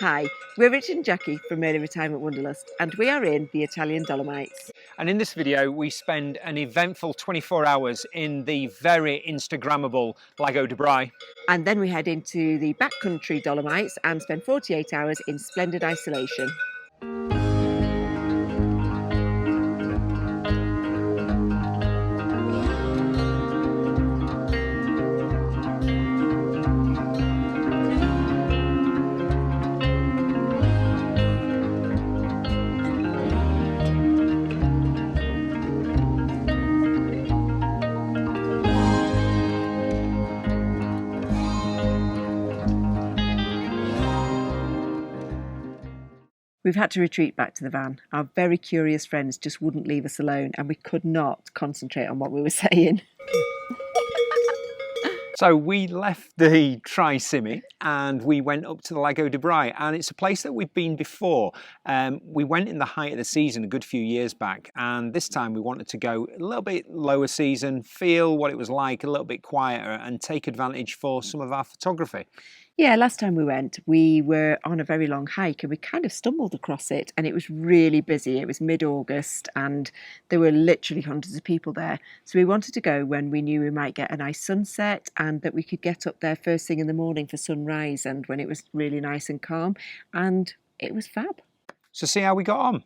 Hi, we're Richard and Jackie from Merlin Retirement Wanderlust, and we are in the Italian Dolomites. And in this video, we spend an eventful 24 hours in the very Instagrammable Lago di Braies. And then we head into the Backcountry Dolomites and spend 48 hours in splendid isolation. We've had to retreat back to the van. Our very curious friends just wouldn't leave us alone, and we could not concentrate on what we were saying. So we left the Tri-Simi and we went up to the Lago di Braies, and it's a place that we've been before. We went in the height of the season a good few years back, and this time we wanted to go a little bit lower season, feel what it was like, a little bit quieter, and take advantage for some of our photography. Yeah, last time we went, we were on a very long hike and we kind of stumbled across it, and it was really busy. It was mid-August and there were literally hundreds of people there. So we wanted to go when we knew we might get a nice sunset and that we could get up there first thing in the morning for sunrise and when it was really nice and calm, and it was fab. So see how we got on.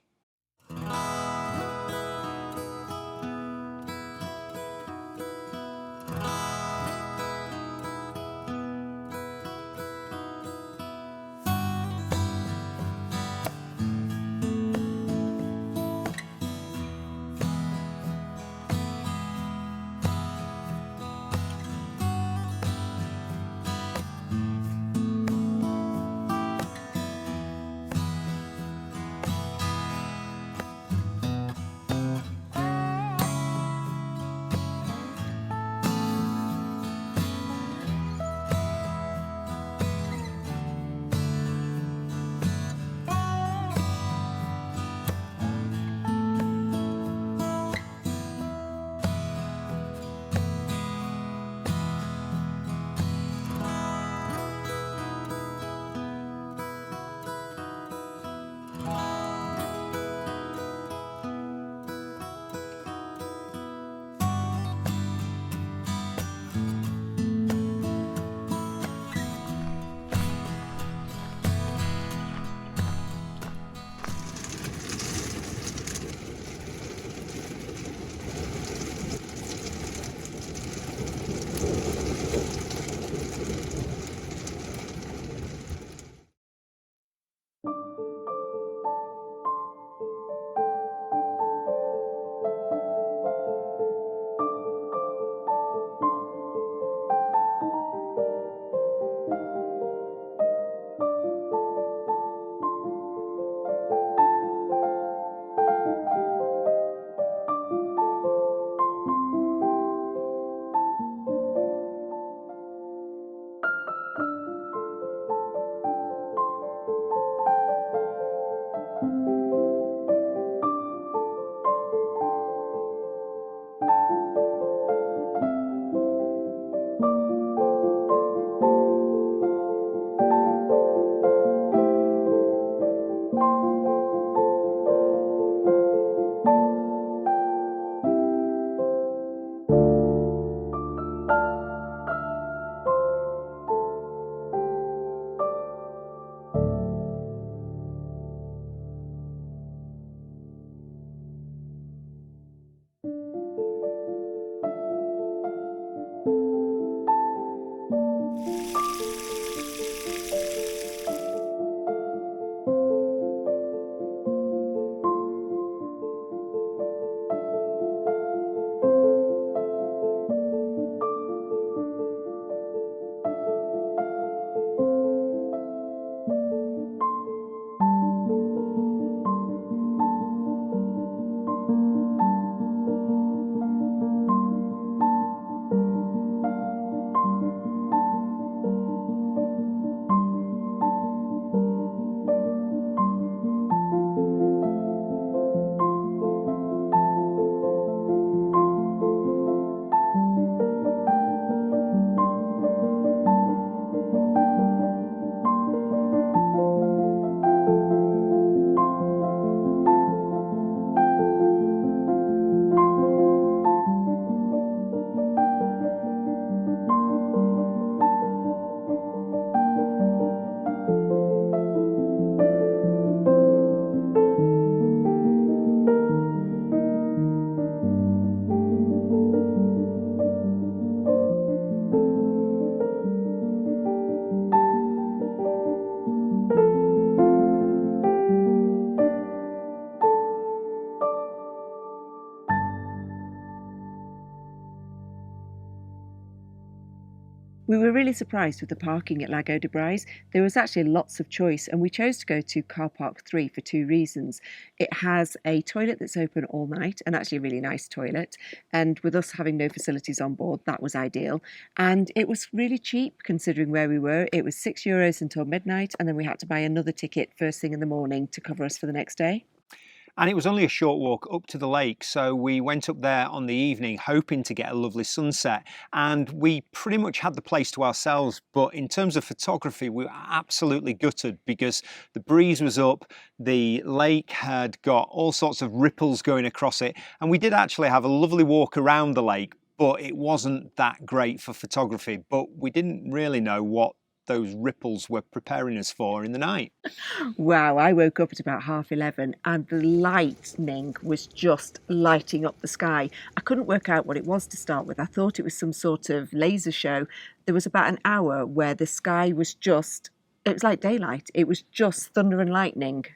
We were really surprised with the parking at Lago di Braies. There was actually lots of choice, and we chose to go to car park 3 for 2 reasons. It has a toilet that's open all night, and actually a really nice toilet, and with us having no facilities on board, that was ideal. And it was really cheap considering where we were. It was €6 until midnight, and then we had to buy another ticket first thing in the morning to cover us for the next day. And it was only a short walk up to the lake, so we went up there on the evening hoping to get a lovely sunset, and we pretty much had the place to ourselves. But in terms of photography, we were absolutely gutted because the breeze was up, the lake had got all sorts of ripples going across it, and we did actually have a lovely walk around the lake, but it wasn't that great for photography. But we didn't really know what those ripples were preparing us for in the night. Wow, I woke up at about 11:30 and the lightning was just lighting up the sky. I couldn't work out what it was to start with. I thought it was some sort of laser show. There was about an hour where the sky was just, it was like daylight. It was just thunder and lightning.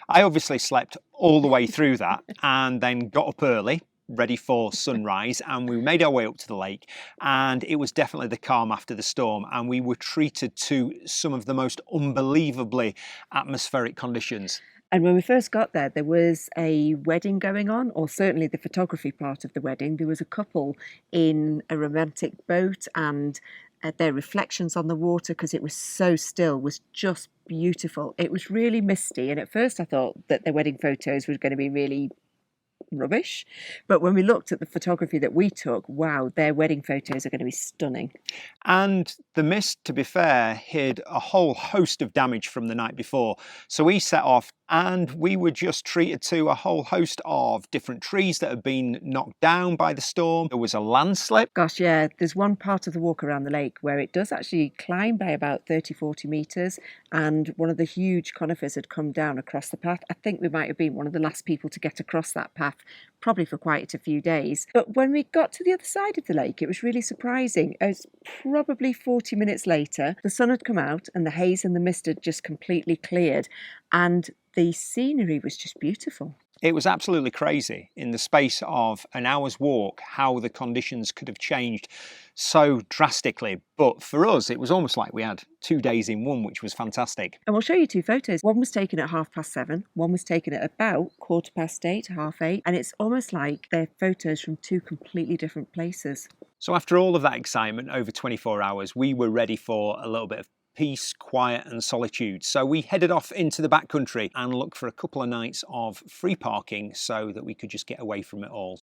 I obviously slept all the way through that and then got up early, ready for sunrise, and we made our way up to the lake, and it was definitely the calm after the storm, and we were treated to some of the most unbelievably atmospheric conditions. And when we first got there, there was a wedding going on, or certainly the photography part of the wedding. There was a couple in a romantic boat, and their reflections on the water, because it was so still, was just beautiful. It was really misty, and at first I thought that their wedding photos were going to be really rubbish, but when we looked at the photography that we took, wow, their wedding photos are going to be stunning. And the mist, to be fair, hid a whole host of damage from the night before, so we set off and we were just treated to a whole host of different trees that had been knocked down by the storm. There was a landslip. Gosh, yeah, there's one part of the walk around the lake where it does actually climb by about 30-40 metres, and one of the huge conifers had come down across the path. I think we might have been one of the last people to get across that path, probably for quite a few days. But when we got to the other side of the lake, it was really surprising. It was probably 40 minutes later, the sun had come out and the haze and the mist had just completely cleared, and the scenery was just beautiful. It was absolutely crazy in the space of an hour's walk how the conditions could have changed so drastically. But for us, it was almost like we had 2 days in one, which was fantastic. And we'll show you 2 photos. One was taken at 7:30, one was taken at about 8:15, 8:30, and it's almost like they're photos from 2 completely different places. So after all of that excitement over 24 hours, we were ready for a little bit of peace, quiet and solitude. So we headed off into the backcountry and looked for a couple of nights of free parking so that we could just get away from it all.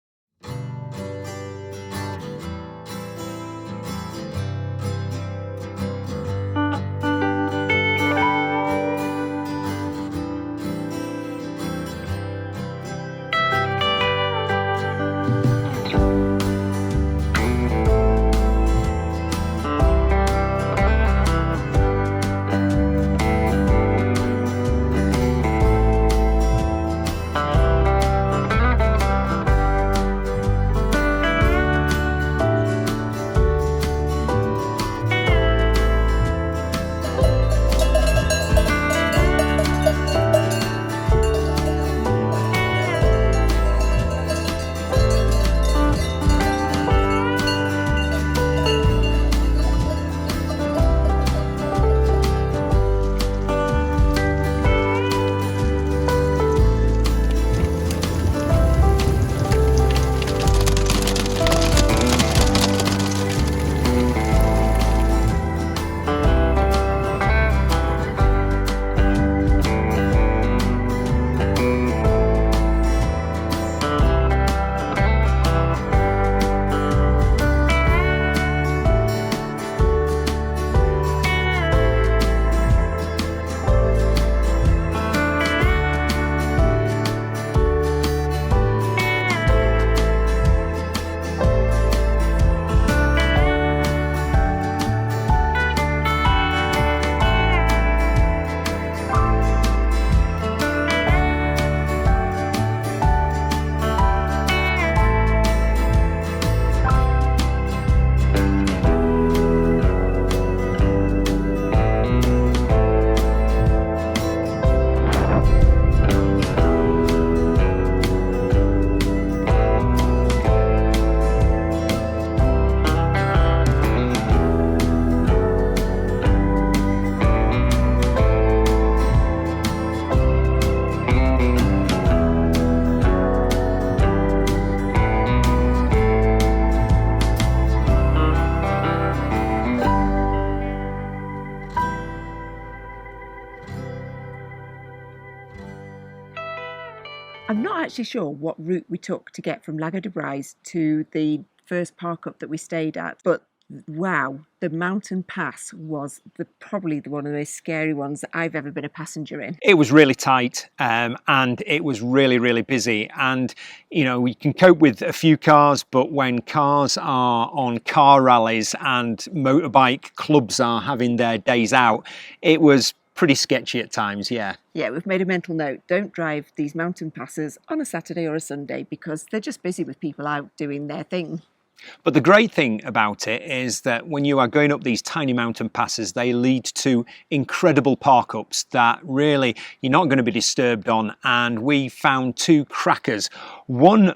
I'm not actually sure what route we took to get from Lago di Braies to the first park up that we stayed at, but wow, the mountain pass was probably one of the most scary ones that I've ever been a passenger in. It was really tight, and it was really, really busy. And, you know, we can cope with a few cars, but when cars are on car rallies and motorbike clubs are having their days out, it was pretty sketchy at times, yeah. Yeah, we've made a mental note. Don't drive these mountain passes on a Saturday or a Sunday because they're just busy with people out doing their thing. But the great thing about it is that when you are going up these tiny mountain passes, they lead to incredible park-ups that really you're not going to be disturbed on. And we found two crackers. One,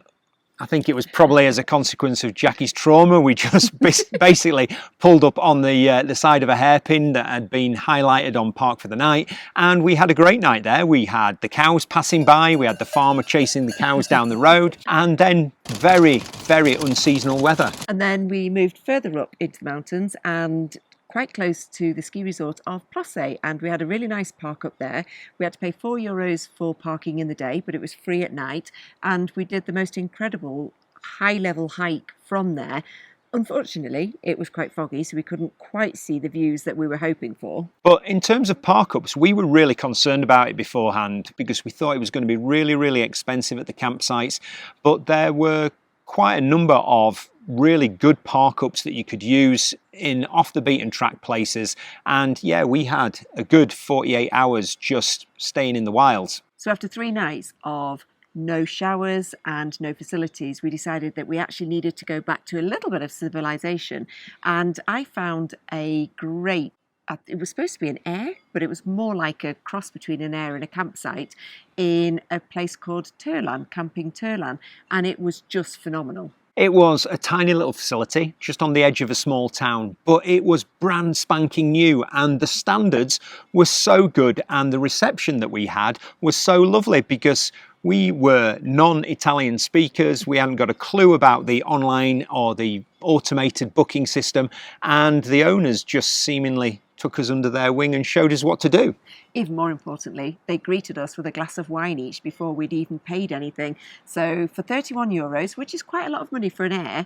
I think it was probably as a consequence of Jackie's trauma. We just basically pulled up on the side of a hairpin that had been highlighted on Park for the Night, and we had a great night there. We had the cows passing by, we had the farmer chasing the cows down the road, and then very, very unseasonal weather. And then we moved further up into the mountains and quite close to the ski resort of Plassey, and we had a really nice park up there. We had to pay €4 for parking in the day, but it was free at night, and we did the most incredible high-level hike from there. Unfortunately, it was quite foggy, so we couldn't quite see the views that we were hoping for. But in terms of park-ups, we were really concerned about it beforehand because we thought it was going to be really, really expensive at the campsites, but there were quite a number of really good park-ups that you could use in off the beaten track places, and yeah, we had a good 48 hours just staying in the wilds. So after 3 nights of no showers and no facilities, we decided that we actually needed to go back to a little bit of civilization, and I found a great, it was supposed to be an air, but it was more like a cross between an air and a campsite in a place called Turan, Camping Turan, and it was just phenomenal. It was a tiny little facility just on the edge of a small town, but it was brand spanking new, and the standards were so good and the reception that we had was so lovely because we were non-Italian speakers. We hadn't got a clue about the online or the automated booking system, and the owners just seemingly took us under their wing and showed us what to do. Even more importantly, they greeted us with a glass of wine each before we'd even paid anything. So for €31, which is quite a lot of money for an air,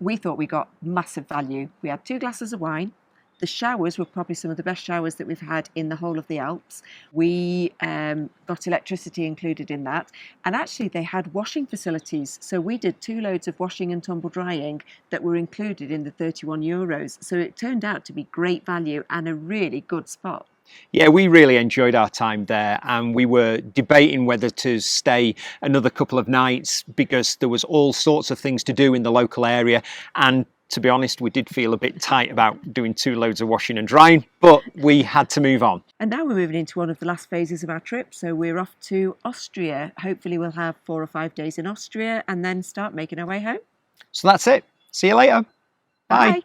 we thought we got massive value. We had 2 glasses of wine. The showers were probably some of the best showers that we've had in the whole of the Alps. We got electricity included in that. And actually they had washing facilities. So we did 2 loads of washing and tumble drying that were included in the €31. So it turned out to be great value and a really good spot. Yeah, we really enjoyed our time there, and we were debating whether to stay another couple of nights because there was all sorts of things to do in the local area, and to be honest, we did feel a bit tight about doing 2 loads of washing and drying, but we had to move on. And now we're moving into one of the last phases of our trip, so we're off to Austria. Hopefully we'll have 4 or 5 days in Austria and then start making our way home. So that's it. See you later. Bye. Bye.